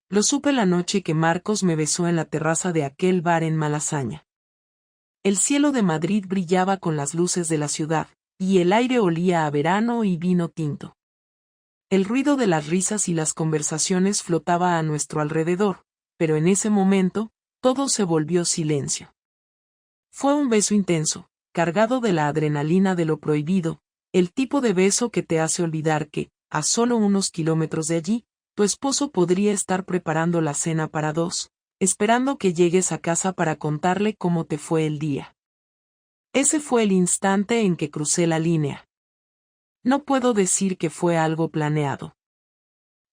Lo supe la noche que Marcos me besó en la terraza de aquel bar en Malasaña. El cielo de Madrid brillaba con las luces de la ciudad, y el aire olía a verano y vino tinto. El ruido de las risas y las conversaciones flotaba a nuestro alrededor, pero en ese momento, todo se volvió silencio. Fue un beso intenso, cargado de la adrenalina de lo prohibido, el tipo de beso que te hace olvidar que, a solo unos kilómetros de allí, tu esposo podría estar preparando la cena para dos, esperando que llegues a casa para contarle cómo te fue el día. Ese fue el instante en que crucé la línea. No puedo decir que fue algo planeado.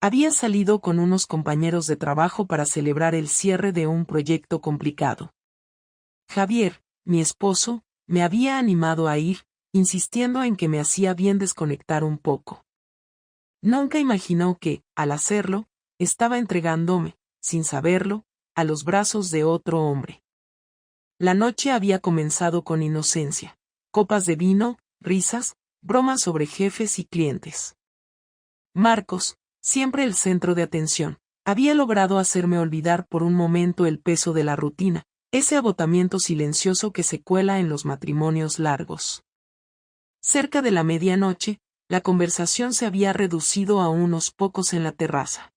Había salido con unos compañeros de trabajo para celebrar el cierre de un proyecto complicado. Javier, mi esposo, me había animado a ir, insistiendo en que me hacía bien desconectar un poco. Nunca imaginó que, al hacerlo, estaba entregándome, sin saberlo, a los brazos de otro hombre. La noche había comenzado con inocencia, copas de vino, risas, bromas sobre jefes y clientes. Marcos, siempre el centro de atención, había logrado hacerme olvidar por un momento el peso de la rutina, ese agotamiento silencioso que se cuela en los matrimonios largos. Cerca de la medianoche, la conversación se había reducido a unos pocos en la terraza.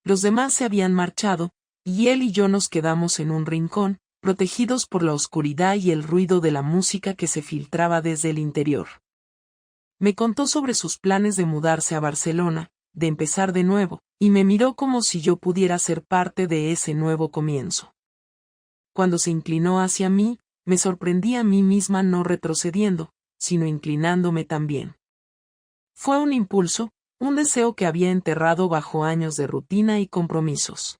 Los demás se habían marchado, y él y yo nos quedamos en un rincón, protegidos por la oscuridad y el ruido de la música que se filtraba desde el interior. Me contó sobre sus planes de mudarse a Barcelona, de empezar de nuevo, y me miró como si yo pudiera ser parte de ese nuevo comienzo. Cuando se inclinó hacia mí, me sorprendí a mí misma no retrocediendo, sino inclinándome también. Fue un impulso, un deseo que había enterrado bajo años de rutina y compromisos.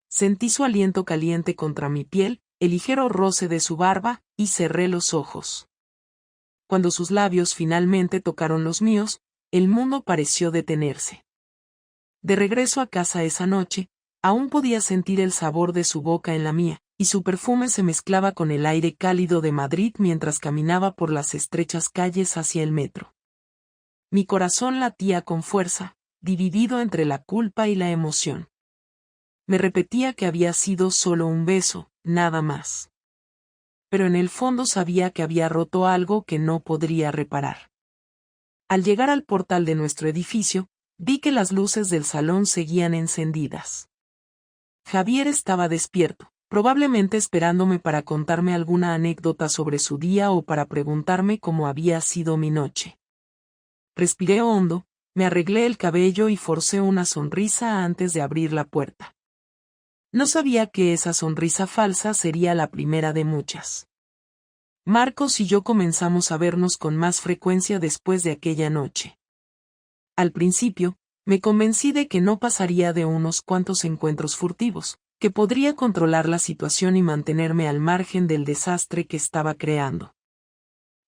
Sentí su aliento caliente contra mi piel, el ligero roce de su barba, y cerré los ojos. Cuando sus labios finalmente tocaron los míos, el mundo pareció detenerse. De regreso a casa esa noche, aún podía sentir el sabor de su boca en la mía, y su perfume se mezclaba con el aire cálido de Madrid mientras caminaba por las estrechas calles hacia el metro. Mi corazón latía con fuerza, dividido entre la culpa y la emoción. Me repetía que había sido solo un beso, nada más. Pero en el fondo sabía que había roto algo que no podría reparar. Al llegar al portal de nuestro edificio, vi que las luces del salón seguían encendidas. Javier estaba despierto, probablemente esperándome para contarme alguna anécdota sobre su día o para preguntarme cómo había sido mi noche. Respiré hondo, me arreglé el cabello y forcé una sonrisa antes de abrir la puerta. No sabía que esa sonrisa falsa sería la primera de muchas. Marcos y yo comenzamos a vernos con más frecuencia después de aquella noche. Al principio, me convencí de que no pasaría de unos cuantos encuentros furtivos, que podría controlar la situación y mantenerme al margen del desastre que estaba creando.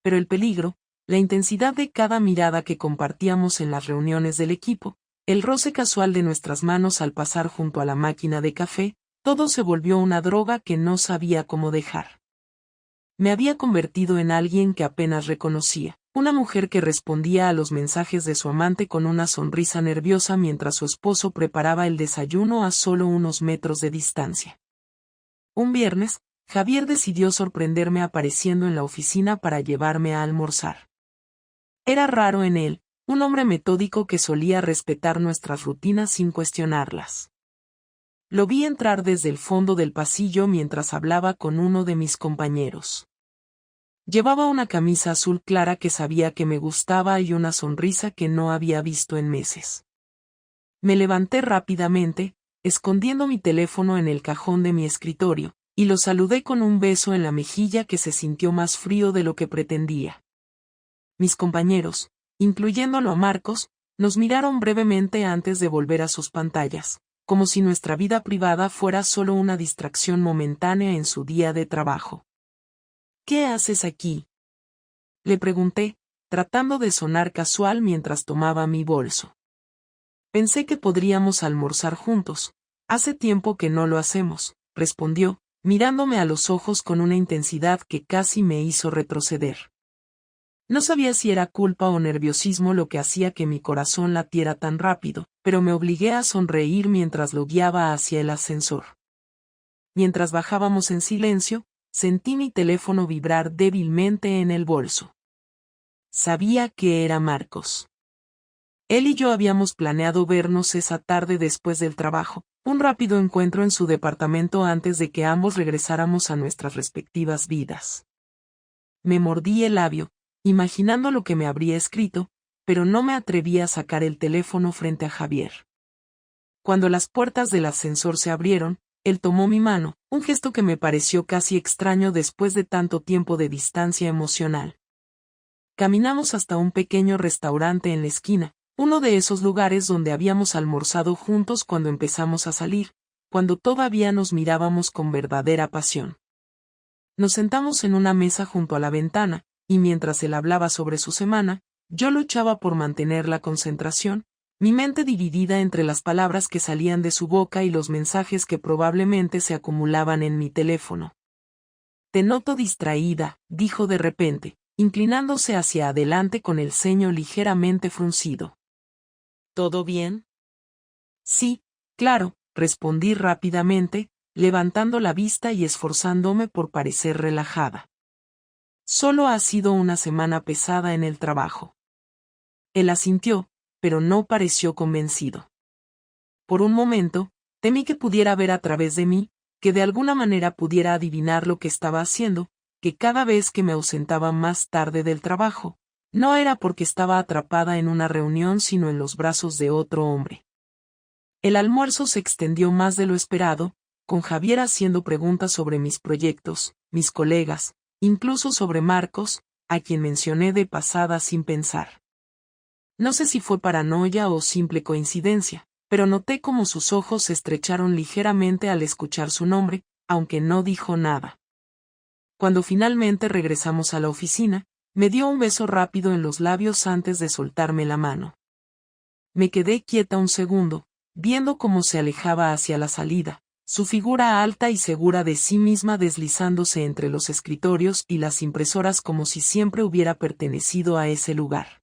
Pero el peligro, la intensidad de cada mirada que compartíamos en las reuniones del equipo, el roce casual de nuestras manos al pasar junto a la máquina de café, todo se volvió una droga que no sabía cómo dejar. Me había convertido en alguien que apenas reconocía, una mujer que respondía a los mensajes de su amante con una sonrisa nerviosa mientras su esposo preparaba el desayuno a solo unos metros de distancia. Un viernes, Javier decidió sorprenderme apareciendo en la oficina para llevarme a almorzar. Era raro en él, un hombre metódico que solía respetar nuestras rutinas sin cuestionarlas. Lo vi entrar desde el fondo del pasillo mientras hablaba con uno de mis compañeros. Llevaba una camisa azul clara que sabía que me gustaba y una sonrisa que no había visto en meses. Me levanté rápidamente, escondiendo mi teléfono en el cajón de mi escritorio, y lo saludé con un beso en la mejilla que se sintió más frío de lo que pretendía. Mis compañeros, incluyéndolo a Marcos, nos miraron brevemente antes de volver a sus pantallas, como si nuestra vida privada fuera solo una distracción momentánea en su día de trabajo. ¿Qué haces aquí?, le pregunté, tratando de sonar casual mientras tomaba mi bolso. Pensé que podríamos almorzar juntos. Hace tiempo que no lo hacemos, respondió, mirándome a los ojos con una intensidad que casi me hizo retroceder. No sabía si era culpa o nerviosismo lo que hacía que mi corazón latiera tan rápido, pero me obligué a sonreír mientras lo guiaba hacia el ascensor. Mientras bajábamos en silencio, sentí mi teléfono vibrar débilmente en el bolso. Sabía que era Marcos. Él y yo habíamos planeado vernos esa tarde después del trabajo, un rápido encuentro en su departamento antes de que ambos regresáramos a nuestras respectivas vidas. Me mordí el labio, imaginando lo que me habría escrito, pero no me atreví a sacar el teléfono frente a Javier. Cuando las puertas del ascensor se abrieron, él tomó mi mano, un gesto que me pareció casi extraño después de tanto tiempo de distancia emocional. Caminamos hasta un pequeño restaurante en la esquina, uno de esos lugares donde habíamos almorzado juntos cuando empezamos a salir, cuando todavía nos mirábamos con verdadera pasión. Nos sentamos en una mesa junto a la ventana, y mientras él hablaba sobre su semana, yo luchaba por mantener la concentración, mi mente dividida entre las palabras que salían de su boca y los mensajes que probablemente se acumulaban en mi teléfono. «Te noto distraída», dijo de repente, inclinándose hacia adelante con el ceño ligeramente fruncido. «¿Todo bien?» «Sí, claro», respondí rápidamente, levantando la vista y esforzándome por parecer relajada. «Solo ha sido una semana pesada en el trabajo». Él asintió, pero no pareció convencido. Por un momento, temí que pudiera ver a través de mí, que de alguna manera pudiera adivinar lo que estaba haciendo, que cada vez que me ausentaba más tarde del trabajo, no era porque estaba atrapada en una reunión sino en los brazos de otro hombre. El almuerzo se extendió más de lo esperado, con Javier haciendo preguntas sobre mis proyectos, mis colegas, incluso sobre Marcos, a quien mencioné de pasada sin pensar. No sé si fue paranoia o simple coincidencia, pero noté cómo sus ojos se estrecharon ligeramente al escuchar su nombre, aunque no dijo nada. Cuando finalmente regresamos a la oficina, me dio un beso rápido en los labios antes de soltarme la mano. Me quedé quieta un segundo, viendo cómo se alejaba hacia la salida, su figura alta y segura de sí misma deslizándose entre los escritorios y las impresoras como si siempre hubiera pertenecido a ese lugar.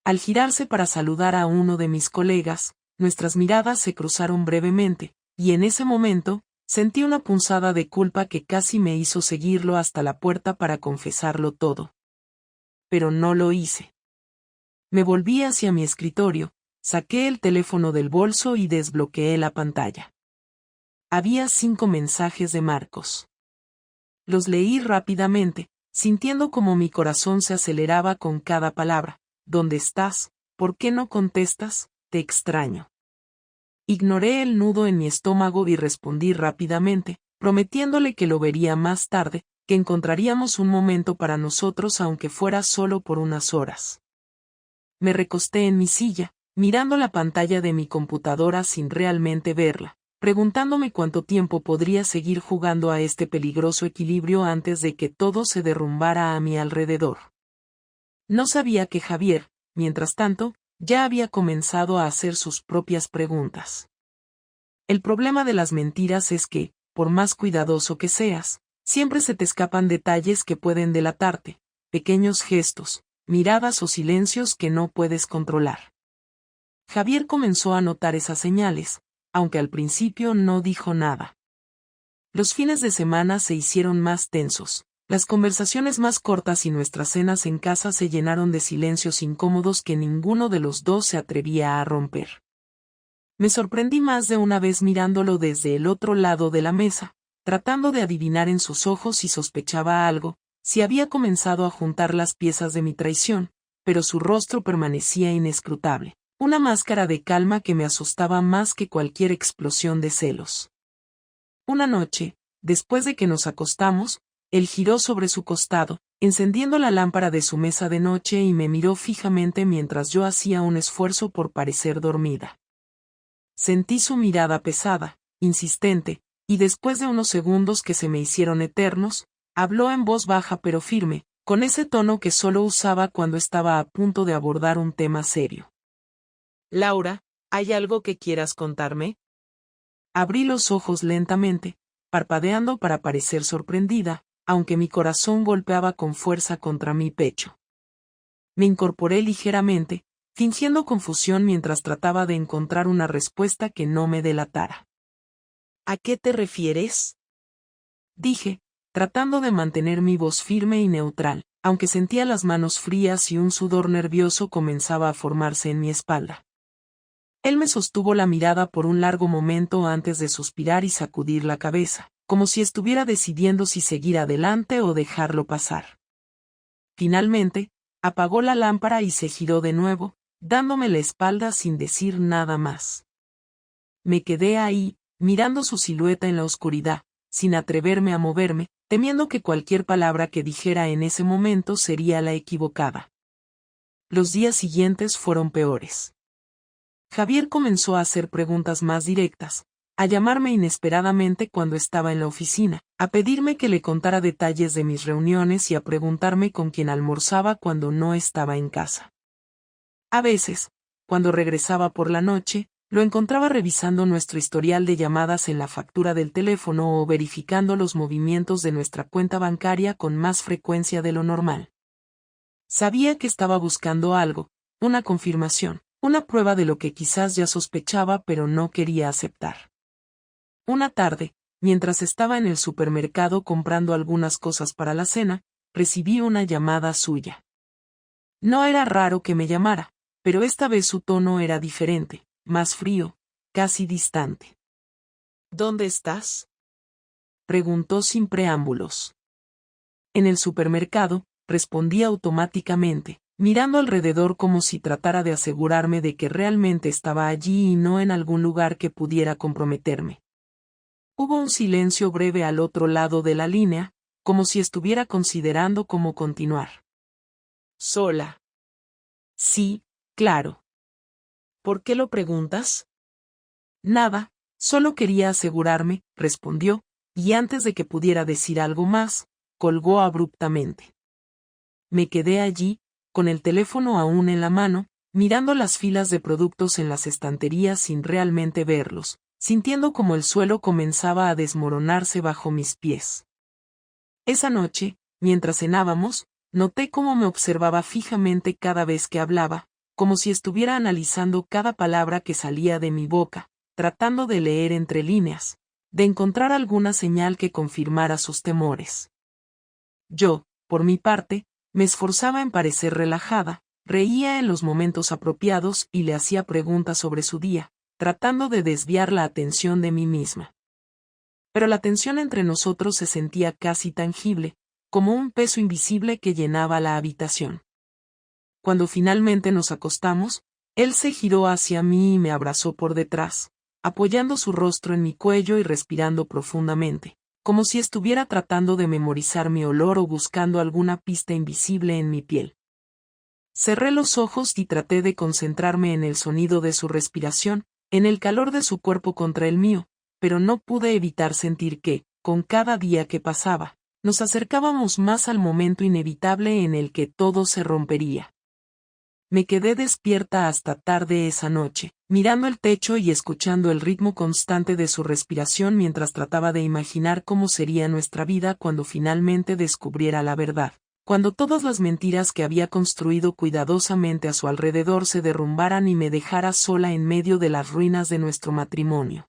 Al girarse para saludar a uno de mis colegas, nuestras miradas se cruzaron brevemente, y en ese momento, sentí una punzada de culpa que casi me hizo seguirlo hasta la puerta para confesarlo todo. Pero no lo hice. Me volví hacia mi escritorio, saqué el teléfono del bolso y desbloqueé la pantalla. Había 5 mensajes de Marcos. Los leí rápidamente, sintiendo como mi corazón se aceleraba con cada palabra. ¿Dónde estás? ¿Por qué no contestas? Te extraño. Ignoré el nudo en mi estómago y respondí rápidamente, prometiéndole que lo vería más tarde, que encontraríamos un momento para nosotros aunque fuera solo por unas horas. Me recosté en mi silla, mirando la pantalla de mi computadora sin realmente verla, preguntándome cuánto tiempo podría seguir jugando a este peligroso equilibrio antes de que todo se derrumbara a mi alrededor. No sabía que Javier, mientras tanto, ya había comenzado a hacer sus propias preguntas. El problema de las mentiras es que, por más cuidadoso que seas, siempre se te escapan detalles que pueden delatarte, pequeños gestos, miradas o silencios que no puedes controlar. Javier comenzó a notar esas señales, aunque al principio no dijo nada. Los fines de semana se hicieron más tensos. Las conversaciones más cortas y nuestras cenas en casa se llenaron de silencios incómodos que ninguno de los dos se atrevía a romper. Me sorprendí más de una vez mirándolo desde el otro lado de la mesa, tratando de adivinar en sus ojos si sospechaba algo, si había comenzado a juntar las piezas de mi traición, pero su rostro permanecía inescrutable, una máscara de calma que me asustaba más que cualquier explosión de celos. Una noche, después de que nos acostamos, él giró sobre su costado, encendiendo la lámpara de su mesa de noche y me miró fijamente mientras yo hacía un esfuerzo por parecer dormida. Sentí su mirada pesada, insistente, y después de unos segundos que se me hicieron eternos, habló en voz baja pero firme, con ese tono que solo usaba cuando estaba a punto de abordar un tema serio. «Laura, ¿hay algo que quieras contarme?» Abrí los ojos lentamente, parpadeando para parecer sorprendida, aunque mi corazón golpeaba con fuerza contra mi pecho. Me incorporé ligeramente, fingiendo confusión mientras trataba de encontrar una respuesta que no me delatara. ¿A qué te refieres?, dije, tratando de mantener mi voz firme y neutral, aunque sentía las manos frías y un sudor nervioso comenzaba a formarse en mi espalda. Él me sostuvo la mirada por un largo momento antes de suspirar y sacudir la cabeza, como si estuviera decidiendo si seguir adelante o dejarlo pasar. Finalmente, apagó la lámpara y se giró de nuevo, dándome la espalda sin decir nada más. Me quedé ahí, mirando su silueta en la oscuridad, sin atreverme a moverme, temiendo que cualquier palabra que dijera en ese momento sería la equivocada. Los días siguientes fueron peores. Javier comenzó a hacer preguntas más directas, a llamarme inesperadamente cuando estaba en la oficina, a pedirme que le contara detalles de mis reuniones y a preguntarme con quién almorzaba cuando no estaba en casa. A veces, cuando regresaba por la noche, lo encontraba revisando nuestro historial de llamadas en la factura del teléfono o verificando los movimientos de nuestra cuenta bancaria con más frecuencia de lo normal. Sabía que estaba buscando algo, una confirmación, una prueba de lo que quizás ya sospechaba pero no quería aceptar. Una tarde, mientras estaba en el supermercado comprando algunas cosas para la cena, recibí una llamada suya. No era raro que me llamara, pero esta vez su tono era diferente, más frío, casi distante. ¿Dónde estás?, preguntó sin preámbulos. En el supermercado, respondí automáticamente, mirando alrededor como si tratara de asegurarme de que realmente estaba allí y no en algún lugar que pudiera comprometerme. Hubo un silencio breve al otro lado de la línea, como si estuviera considerando cómo continuar. ¿Sola? Sí, claro. ¿Por qué lo preguntas? Nada, solo quería asegurarme, respondió, y antes de que pudiera decir algo más, colgó abruptamente. Me quedé allí, con el teléfono aún en la mano, mirando las filas de productos en las estanterías sin realmente verlos, sintiendo como el suelo comenzaba a desmoronarse bajo mis pies. Esa noche, mientras cenábamos, noté cómo me observaba fijamente cada vez que hablaba, como si estuviera analizando cada palabra que salía de mi boca, tratando de leer entre líneas, de encontrar alguna señal que confirmara sus temores. Yo, por mi parte, me esforzaba en parecer relajada, reía en los momentos apropiados y le hacía preguntas sobre su día, tratando de desviar la atención de mí misma. Pero la tensión entre nosotros se sentía casi tangible, como un peso invisible que llenaba la habitación. Cuando finalmente nos acostamos, él se giró hacia mí y me abrazó por detrás, apoyando su rostro en mi cuello y respirando profundamente, como si estuviera tratando de memorizar mi olor o buscando alguna pista invisible en mi piel. Cerré los ojos y traté de concentrarme en el sonido de su respiración, en el calor de su cuerpo contra el mío, pero no pude evitar sentir que, con cada día que pasaba, nos acercábamos más al momento inevitable en el que todo se rompería. Me quedé despierta hasta tarde esa noche, mirando el techo y escuchando el ritmo constante de su respiración mientras trataba de imaginar cómo sería nuestra vida cuando finalmente descubriera la verdad, cuando todas las mentiras que había construido cuidadosamente a su alrededor se derrumbaran y me dejara sola en medio de las ruinas de nuestro matrimonio.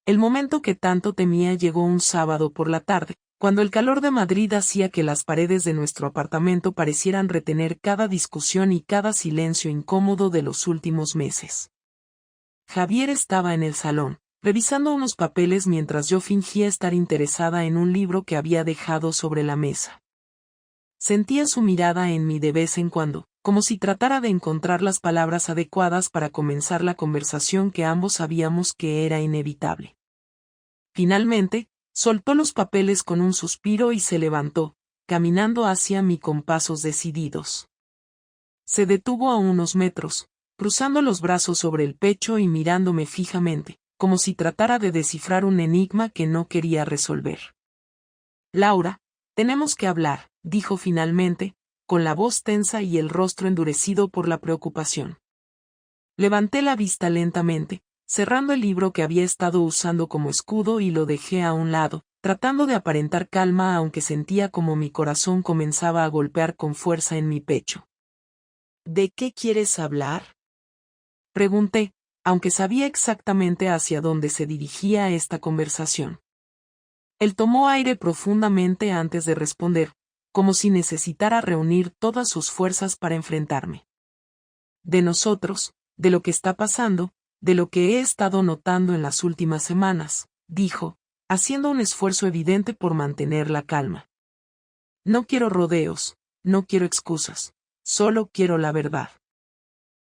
El momento que tanto temía llegó un sábado por la tarde, cuando el calor de Madrid hacía que las paredes de nuestro apartamento parecieran retener cada discusión y cada silencio incómodo de los últimos meses. Javier estaba en el salón, revisando unos papeles mientras yo fingía estar interesada en un libro que había dejado sobre la mesa. Sentía su mirada en mí de vez en cuando, como si tratara de encontrar las palabras adecuadas para comenzar la conversación que ambos sabíamos que era inevitable. Finalmente, soltó los papeles con un suspiro y se levantó, caminando hacia mí con pasos decididos. Se detuvo a unos metros, cruzando los brazos sobre el pecho y mirándome fijamente, como si tratara de descifrar un enigma que no quería resolver. Laura, tenemos que hablar, dijo finalmente, con la voz tensa y el rostro endurecido por la preocupación. Levanté la vista lentamente, cerrando el libro que había estado usando como escudo y lo dejé a un lado, tratando de aparentar calma aunque sentía como mi corazón comenzaba a golpear con fuerza en mi pecho. ¿De qué quieres hablar? Pregunté, aunque sabía exactamente hacia dónde se dirigía esta conversación. Él tomó aire profundamente antes de responder, como si necesitara reunir todas sus fuerzas para enfrentarme. De nosotros, de lo que está pasando, de lo que he estado notando en las últimas semanas, dijo, haciendo un esfuerzo evidente por mantener la calma. No quiero rodeos, no quiero excusas, solo quiero la verdad.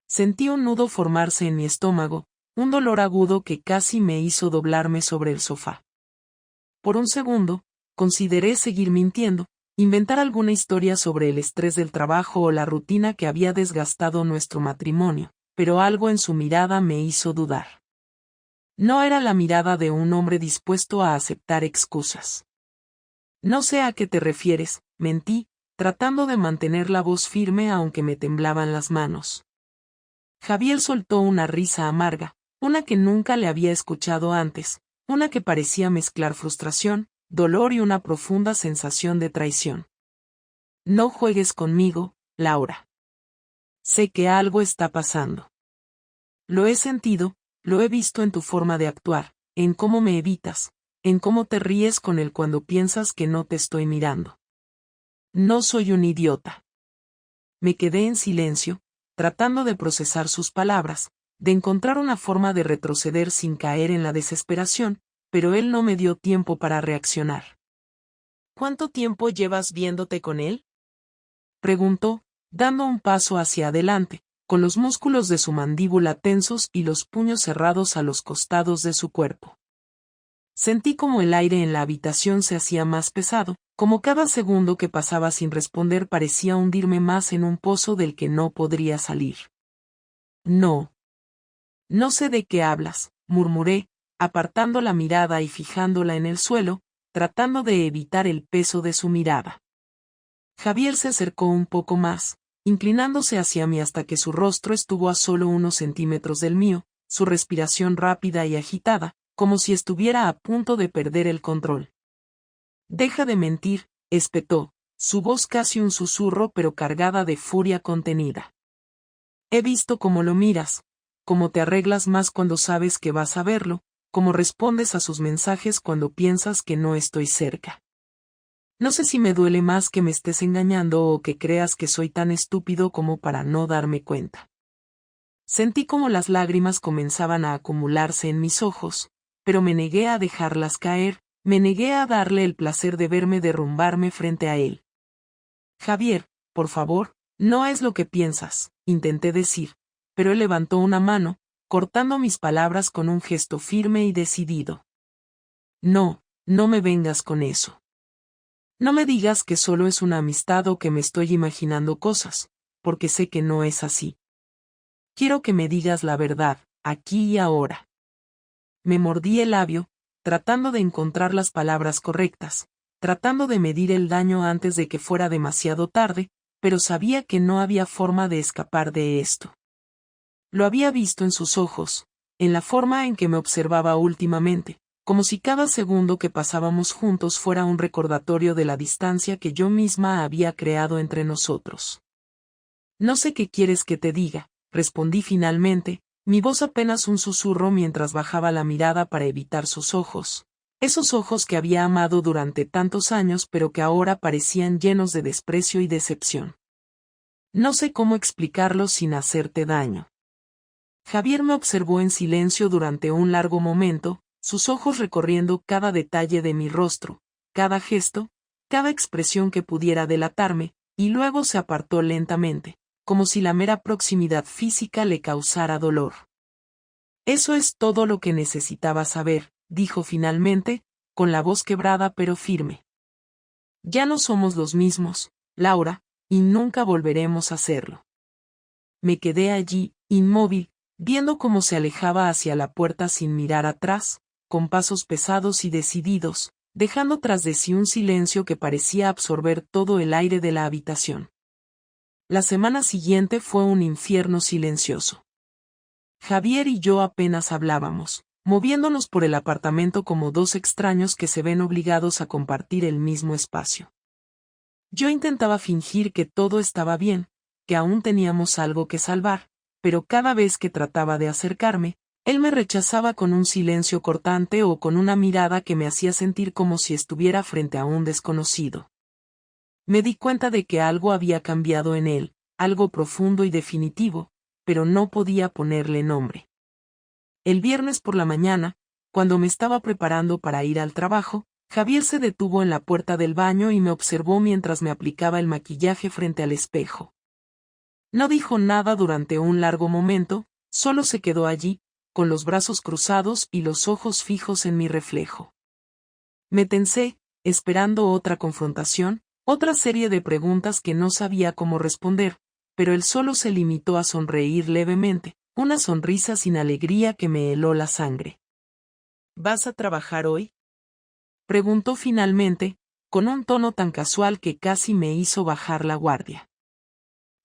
Sentí un nudo formarse en mi estómago, un dolor agudo que casi me hizo doblarme sobre el sofá. Por un segundo, consideré seguir mintiendo, inventar alguna historia sobre el estrés del trabajo o la rutina que había desgastado nuestro matrimonio, pero algo en su mirada me hizo dudar. No era la mirada de un hombre dispuesto a aceptar excusas. No sé a qué te refieres, mentí, tratando de mantener la voz firme aunque me temblaban las manos. Javier soltó una risa amarga, una que nunca le había escuchado antes, una que parecía mezclar frustración, dolor y una profunda sensación de traición. No juegues conmigo, Laura. Sé que algo está pasando. Lo he sentido, lo he visto en tu forma de actuar, en cómo me evitas, en cómo te ríes con él cuando piensas que no te estoy mirando. No soy un idiota. Me quedé en silencio, tratando de procesar sus palabras, de encontrar una forma de retroceder sin caer en la desesperación, pero él no me dio tiempo para reaccionar. ¿Cuánto tiempo llevas viéndote con él? Preguntó, dando un paso hacia adelante, con los músculos de su mandíbula tensos y los puños cerrados a los costados de su cuerpo. Sentí como el aire en la habitación se hacía más pesado, como cada segundo que pasaba sin responder parecía hundirme más en un pozo del que no podría salir. No. No sé de qué hablas, murmuré, apartando la mirada y fijándola en el suelo, tratando de evitar el peso de su mirada. Javier se acercó un poco más, inclinándose hacia mí hasta que su rostro estuvo a solo unos centímetros del mío, su respiración rápida y agitada, como si estuviera a punto de perder el control. Deja de mentir, espetó, su voz casi un susurro pero cargada de furia contenida. He visto cómo lo miras, cómo te arreglas más cuando sabes que vas a verlo, cómo respondes a sus mensajes cuando piensas que no estoy cerca. No sé si me duele más que me estés engañando o que creas que soy tan estúpido como para no darme cuenta. Sentí como las lágrimas comenzaban a acumularse en mis ojos, pero me negué a dejarlas caer, me negué a darle el placer de verme derrumbarme frente a él. Javier, por favor, no es lo que piensas, intenté decir, pero él levantó una mano, cortando mis palabras con un gesto firme y decidido. No, no me vengas con eso. No me digas que solo es una amistad o que me estoy imaginando cosas, porque sé que no es así. Quiero que me digas la verdad, aquí y ahora. Me mordí el labio, tratando de encontrar las palabras correctas, tratando de medir el daño antes de que fuera demasiado tarde, pero sabía que no había forma de escapar de esto. Lo había visto en sus ojos, en la forma en que me observaba últimamente, como si cada segundo que pasábamos juntos fuera un recordatorio de la distancia que yo misma había creado entre nosotros. No sé qué quieres que te diga, respondí finalmente, mi voz apenas un susurro mientras bajaba la mirada para evitar sus ojos, esos ojos que había amado durante tantos años pero que ahora parecían llenos de desprecio y decepción. No sé cómo explicarlo sin hacerte daño. Javier me observó en silencio durante un largo momento, sus ojos recorriendo cada detalle de mi rostro, cada gesto, cada expresión que pudiera delatarme, y luego se apartó lentamente, como si la mera proximidad física le causara dolor. Eso es todo lo que necesitaba saber, dijo finalmente, con la voz quebrada pero firme. Ya no somos los mismos, Laura, y nunca volveremos a serlo. Me quedé allí, inmóvil, viendo cómo se alejaba hacia la puerta sin mirar atrás, con pasos pesados y decididos, dejando tras de sí un silencio que parecía absorber todo el aire de la habitación. La semana siguiente fue un infierno silencioso. Javier y yo apenas hablábamos, moviéndonos por el apartamento como dos extraños que se ven obligados a compartir el mismo espacio. Yo intentaba fingir que todo estaba bien, que aún teníamos algo que salvar, pero cada vez que trataba de acercarme, él me rechazaba con un silencio cortante o con una mirada que me hacía sentir como si estuviera frente a un desconocido. Me di cuenta de que algo había cambiado en él, algo profundo y definitivo, pero no podía ponerle nombre. El viernes por la mañana, cuando me estaba preparando para ir al trabajo, Javier se detuvo en la puerta del baño y me observó mientras me aplicaba el maquillaje frente al espejo. No dijo nada durante un largo momento, solo se quedó allí, con los brazos cruzados y los ojos fijos en mi reflejo. Me tensé, esperando otra confrontación, otra serie de preguntas que no sabía cómo responder, pero él solo se limitó a sonreír levemente, una sonrisa sin alegría que me heló la sangre. ¿Vas a trabajar hoy?, preguntó finalmente, con un tono tan casual que casi me hizo bajar la guardia.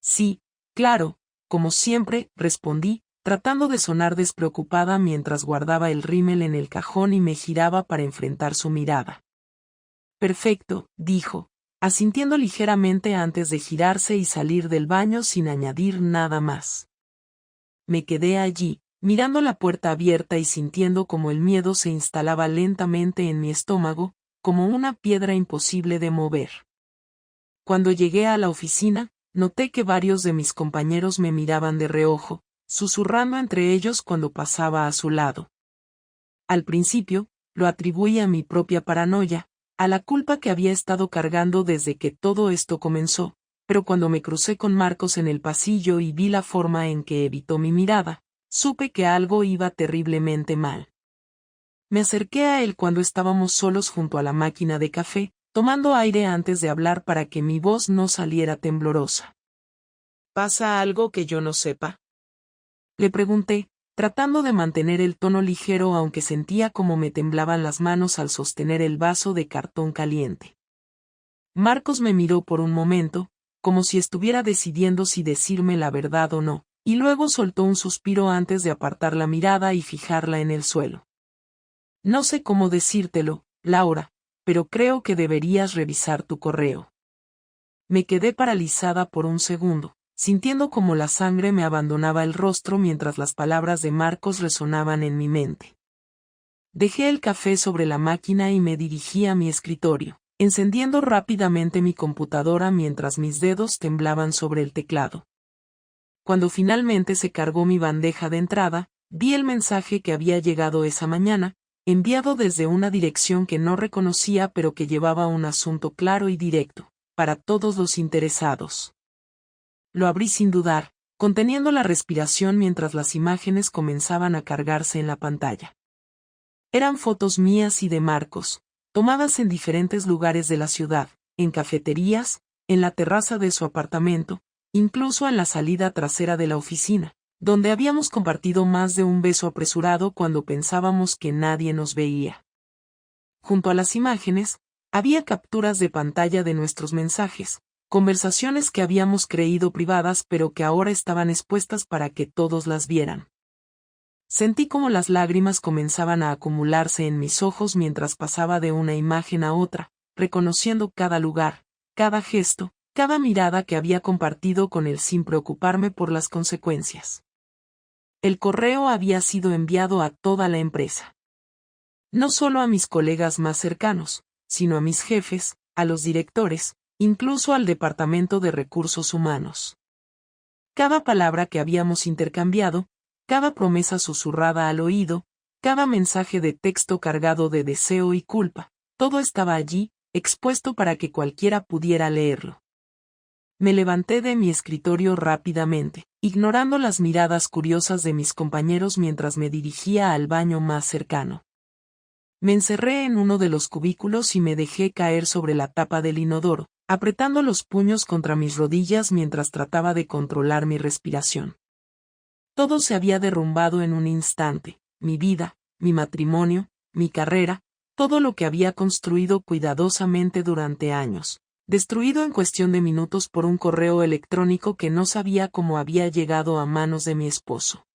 Sí, claro, como siempre, respondí, tratando de sonar despreocupada mientras guardaba el rímel en el cajón y me giraba para enfrentar su mirada. Perfecto, dijo, asintiendo ligeramente antes de girarse y salir del baño sin añadir nada más. Me quedé allí, mirando la puerta abierta y sintiendo como el miedo se instalaba lentamente en mi estómago, como una piedra imposible de mover. Cuando llegué a la oficina, noté que varios de mis compañeros me miraban de reojo, susurrando entre ellos cuando pasaba a su lado. Al principio, lo atribuí a mi propia paranoia, a la culpa que había estado cargando desde que todo esto comenzó, pero cuando me crucé con Marcos en el pasillo y vi la forma en que evitó mi mirada, supe que algo iba terriblemente mal. Me acerqué a él cuando estábamos solos junto a la máquina de café, tomando aire antes de hablar para que mi voz no saliera temblorosa. ¿Pasa algo que yo no sepa?, le pregunté, tratando de mantener el tono ligero aunque sentía como me temblaban las manos al sostener el vaso de cartón caliente. Marcos me miró por un momento, como si estuviera decidiendo si decirme la verdad o no, y luego soltó un suspiro antes de apartar la mirada y fijarla en el suelo. No sé cómo decírtelo, Laura, pero creo que deberías revisar tu correo. Me quedé paralizada por un segundo, sintiendo como la sangre me abandonaba el rostro mientras las palabras de Marcos resonaban en mi mente. Dejé el café sobre la máquina y me dirigí a mi escritorio, encendiendo rápidamente mi computadora mientras mis dedos temblaban sobre el teclado. Cuando finalmente se cargó mi bandeja de entrada, vi el mensaje que había llegado esa mañana, enviado desde una dirección que no reconocía pero que llevaba un asunto claro y directo, para todos los interesados. Lo abrí sin dudar, conteniendo la respiración mientras las imágenes comenzaban a cargarse en la pantalla. Eran fotos mías y de Marcos, tomadas en diferentes lugares de la ciudad, en cafeterías, en la terraza de su apartamento, incluso en la salida trasera de la oficina, donde habíamos compartido más de un beso apresurado cuando pensábamos que nadie nos veía. Junto a las imágenes, había capturas de pantalla de nuestros mensajes, conversaciones que habíamos creído privadas pero que ahora estaban expuestas para que todos las vieran. Sentí como las lágrimas comenzaban a acumularse en mis ojos mientras pasaba de una imagen a otra, reconociendo cada lugar, cada gesto, cada mirada que había compartido con él sin preocuparme por las consecuencias. El correo había sido enviado a toda la empresa. No solo a mis colegas más cercanos, sino a mis jefes, a los directores, incluso al Departamento de Recursos Humanos. Cada palabra que habíamos intercambiado, cada promesa susurrada al oído, cada mensaje de texto cargado de deseo y culpa, todo estaba allí, expuesto para que cualquiera pudiera leerlo. Me levanté de mi escritorio rápidamente, ignorando las miradas curiosas de mis compañeros mientras me dirigía al baño más cercano. Me encerré en uno de los cubículos y me dejé caer sobre la tapa del inodoro, apretando los puños contra mis rodillas mientras trataba de controlar mi respiración. Todo se había derrumbado en un instante, mi vida, mi matrimonio, mi carrera, todo lo que había construido cuidadosamente durante años, destruido en cuestión de minutos por un correo electrónico que no sabía cómo había llegado a manos de mi esposo.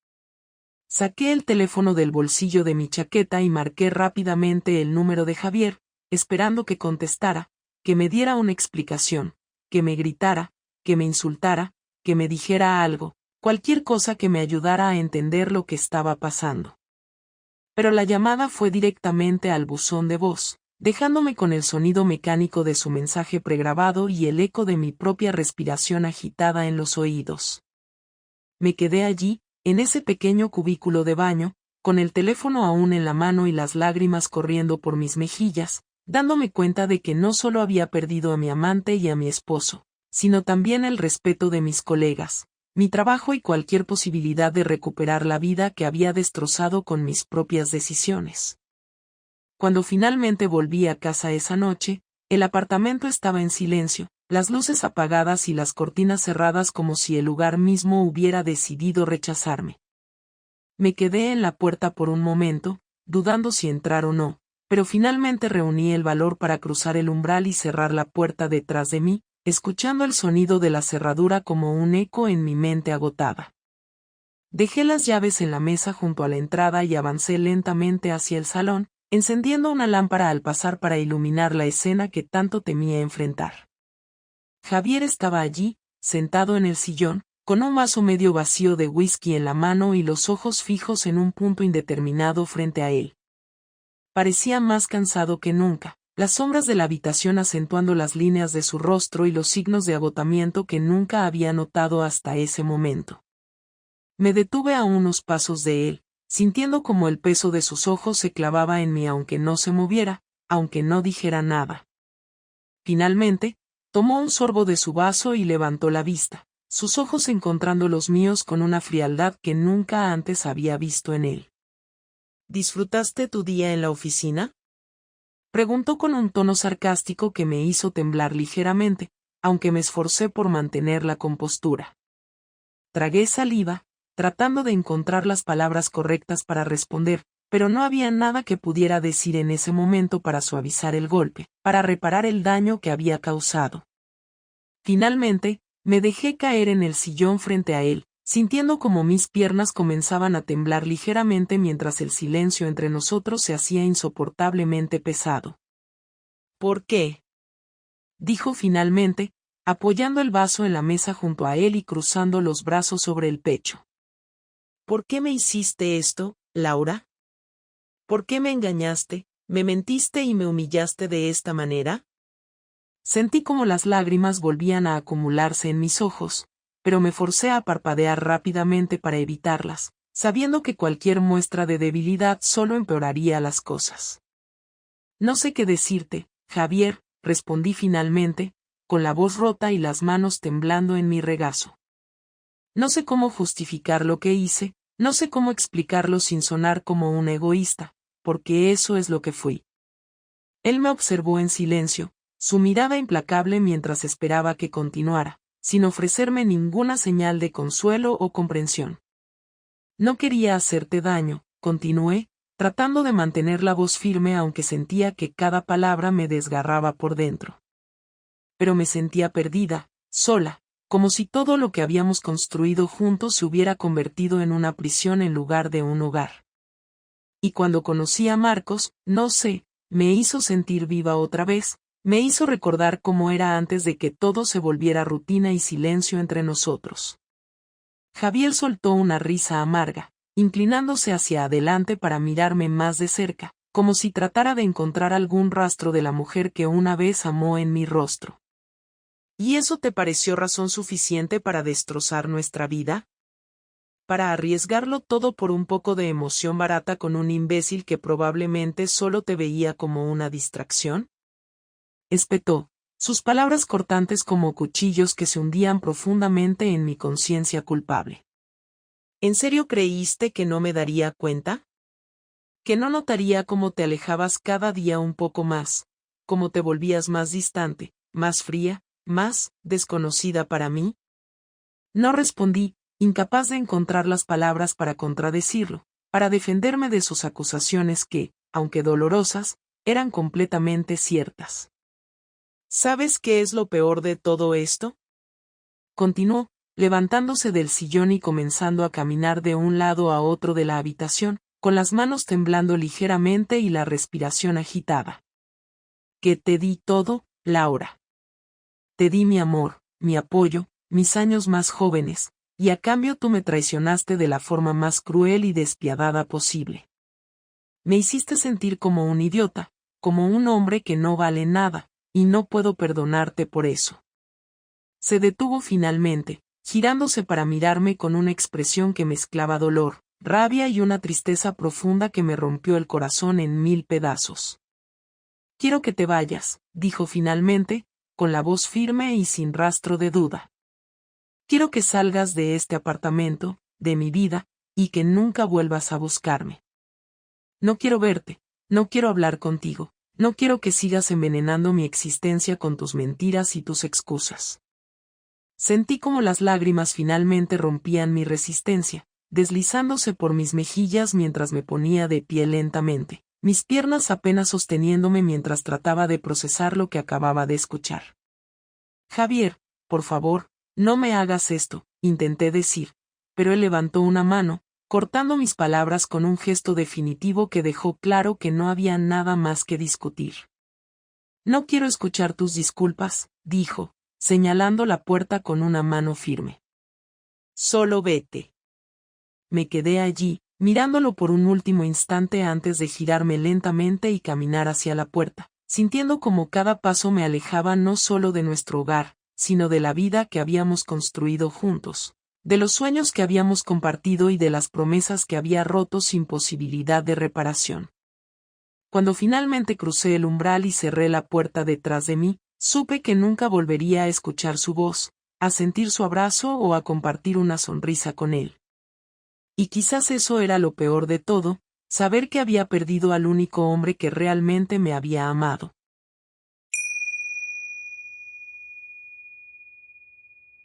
Saqué el teléfono del bolsillo de mi chaqueta y marqué rápidamente el número de Javier, esperando que contestara, que me diera una explicación, que me gritara, que me insultara, que me dijera algo, cualquier cosa que me ayudara a entender lo que estaba pasando. Pero la llamada fue directamente al buzón de voz, dejándome con el sonido mecánico de su mensaje pregrabado y el eco de mi propia respiración agitada en los oídos. Me quedé allí, en ese pequeño cubículo de baño, con el teléfono aún en la mano y las lágrimas corriendo por mis mejillas, dándome cuenta de que no solo había perdido a mi amante y a mi esposo, sino también el respeto de mis colegas, mi trabajo y cualquier posibilidad de recuperar la vida que había destrozado con mis propias decisiones. Cuando finalmente volví a casa esa noche, el apartamento estaba en silencio, las luces apagadas y las cortinas cerradas como si el lugar mismo hubiera decidido rechazarme. Me quedé en la puerta por un momento, dudando si entrar o no, pero finalmente reuní el valor para cruzar el umbral y cerrar la puerta detrás de mí, escuchando el sonido de la cerradura como un eco en mi mente agotada. Dejé las llaves en la mesa junto a la entrada y avancé lentamente hacia el salón, encendiendo una lámpara al pasar para iluminar la escena que tanto temía enfrentar. Javier estaba allí, sentado en el sillón, con un vaso medio vacío de whisky en la mano y los ojos fijos en un punto indeterminado frente a él. Parecía más cansado que nunca, las sombras de la habitación acentuando las líneas de su rostro y los signos de agotamiento que nunca había notado hasta ese momento. Me detuve a unos pasos de él, sintiendo como el peso de sus ojos se clavaba en mí aunque no se moviera, aunque no dijera nada. Finalmente, tomó un sorbo de su vaso y levantó la vista, sus ojos encontrando los míos con una frialdad que nunca antes había visto en él. ¿Disfrutaste tu día en la oficina?, preguntó con un tono sarcástico que me hizo temblar ligeramente, aunque me esforcé por mantener la compostura. Tragué saliva, tratando de encontrar las palabras correctas para responder, pero no había nada que pudiera decir en ese momento para suavizar el golpe, para reparar el daño que había causado. Finalmente, me dejé caer en el sillón frente a él, sintiendo como mis piernas comenzaban a temblar ligeramente mientras el silencio entre nosotros se hacía insoportablemente pesado. ¿Por qué?, dijo finalmente, apoyando el vaso en la mesa junto a él y cruzando los brazos sobre el pecho. ¿Por qué me hiciste esto, Laura? ¿Por qué me engañaste, me mentiste y me humillaste de esta manera? Sentí como las lágrimas volvían a acumularse en mis ojos, pero me forcé a parpadear rápidamente para evitarlas, sabiendo que cualquier muestra de debilidad solo empeoraría las cosas. No sé qué decirte, Javier, respondí finalmente, con la voz rota y las manos temblando en mi regazo. No sé cómo justificar lo que hice, no sé cómo explicarlo sin sonar como un egoísta, porque eso es lo que fui. Él me observó en silencio, su mirada implacable mientras esperaba que continuara, sin ofrecerme ninguna señal de consuelo o comprensión. No quería hacerte daño, continué, tratando de mantener la voz firme aunque sentía que cada palabra me desgarraba por dentro. Pero me sentía perdida, sola, como si todo lo que habíamos construido juntos se hubiera convertido en una prisión en lugar de un hogar. Y cuando conocí a Marcos, no sé, me hizo sentir viva otra vez, me hizo recordar cómo era antes de que todo se volviera rutina y silencio entre nosotros. Javier soltó una risa amarga, inclinándose hacia adelante para mirarme más de cerca, como si tratara de encontrar algún rastro de la mujer que una vez amó en mi rostro. ¿Y eso te pareció razón suficiente para destrozar nuestra vida? ¿Para arriesgarlo todo por un poco de emoción barata con un imbécil que probablemente solo te veía como una distracción? Espetó, sus palabras cortantes como cuchillos que se hundían profundamente en mi conciencia culpable. ¿En serio creíste que no me daría cuenta? ¿Que no notaría cómo te alejabas cada día un poco más, cómo te volvías más distante, más fría, más desconocida para mí? No respondí, incapaz de encontrar las palabras para contradecirlo, para defenderme de sus acusaciones que, aunque dolorosas, eran completamente ciertas. ¿Sabes qué es lo peor de todo esto?, continuó, levantándose del sillón y comenzando a caminar de un lado a otro de la habitación, con las manos temblando ligeramente y la respiración agitada. Que te di todo, Laura. Te di mi amor, mi apoyo, mis años más jóvenes, y a cambio tú me traicionaste de la forma más cruel y despiadada posible. Me hiciste sentir como un idiota, como un hombre que no vale nada, y no puedo perdonarte por eso. Se detuvo finalmente, girándose para mirarme con una expresión que mezclaba dolor, rabia y una tristeza profunda que me rompió el corazón en 1000 pedazos. Quiero que te vayas, dijo finalmente, con la voz firme y sin rastro de duda. Quiero que salgas de este apartamento, de mi vida, y que nunca vuelvas a buscarme. No quiero verte, no quiero hablar contigo, no quiero que sigas envenenando mi existencia con tus mentiras y tus excusas. Sentí como las lágrimas finalmente rompían mi resistencia, deslizándose por mis mejillas mientras me ponía de pie lentamente, mis piernas apenas sosteniéndome mientras trataba de procesar lo que acababa de escuchar. Javier, por favor, no me hagas esto, intenté decir, pero él levantó una mano, cortando mis palabras con un gesto definitivo que dejó claro que no había nada más que discutir. No quiero escuchar tus disculpas, dijo, señalando la puerta con una mano firme. Solo vete. Me quedé allí, mirándolo por un último instante antes de girarme lentamente y caminar hacia la puerta, sintiendo como cada paso me alejaba no solo de nuestro hogar, sino de la vida que habíamos construido juntos, de los sueños que habíamos compartido y de las promesas que había roto sin posibilidad de reparación. Cuando finalmente crucé el umbral y cerré la puerta detrás de mí, supe que nunca volvería a escuchar su voz, a sentir su abrazo o a compartir una sonrisa con él. Y quizás eso era lo peor de todo, saber que había perdido al único hombre que realmente me había amado.